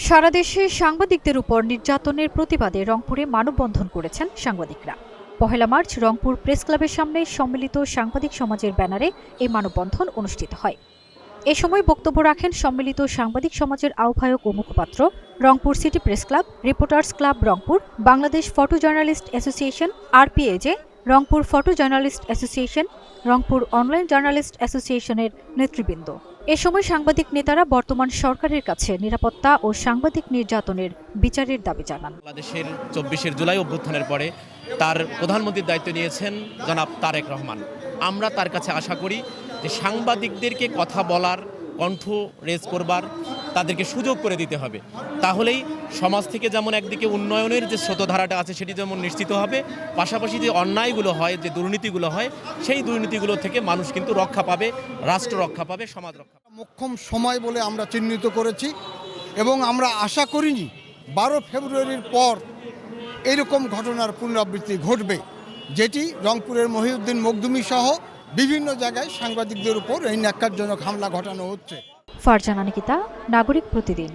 সারা দেশে সাংবাদিকদের উপর নির্যাতনের প্রতিবাদে রংপুরে মানববন্ধন করেছেন সাংবাদিকরা। পহেলা মার্চ রংপুর প্রেস ক্লাবের সামনে সম্মিলিত সাংবাদিক সমাজের ব্যানারে এই মানববন্ধন অনুষ্ঠিত হয়। এ সময় বক্তব্য রাখেন সম্মিলিত সাংবাদিক সমাজের আহ্বায়ক ও মুখপাত্র, Rangpur city press club, reporters club Rangpur, Bangladesh photo journalist association RPAJ, Rangpur photo journalist association, Rangpur online journalist অ্যাসোসিয়েশনের নেতৃবৃন্দ। এ সময় সাংবাদিক নেতারা বর্তমান সরকারের কাছে নিরাপত্তা ও সাংবাদিক নির্যাতনের বিচারের দাবি জানান। বাংলাদেশের ২৪শে জুলাই অভ্যুত্থানের পরে তার প্রধানমন্ত্রীর দায়িত্ব নিয়েছেন জনাব তারেক রহমান। আমরা তার কাছে আশা করি যে সাংবাদিকদেরকে কথা বলার, কণ্ঠ রেজ করবার তাদেরকে সুযোগ করে দিতে হবে। তাহলেই সমাজ থেকে যেমন একদিকে উন্নয়নের যে স্রোতধারাটা আছে সেটি যেমন নিশ্চিত হবে, পাশাপাশি যে অন্যায়গুলো হয়, যে দুর্নীতিগুলো হয়, সেই দুর্নীতিগুলো থেকে মানুষ কিন্তু রক্ষা পাবে, রাষ্ট্র রক্ষা পাবে, সমাজ রক্ষা পাবে। মোক্ষম সময় বলে আমরা চিহ্নিত করেছি এবং আমরা আশা করিনি ১২ ফেব্রুয়ারির পর এরকম ঘটনার পুনরাবৃত্তি ঘটবে, যেটি রংপুরের মহিউদ্দিন মখদুমি সহ বিভিন্ন জায়গায় সাংবাদিকদের উপর এই ন্যাক্কারজনক হামলা ঘটানো হচ্ছে। ফারজানা নিকিতা, নাগরিক প্রতিদিন।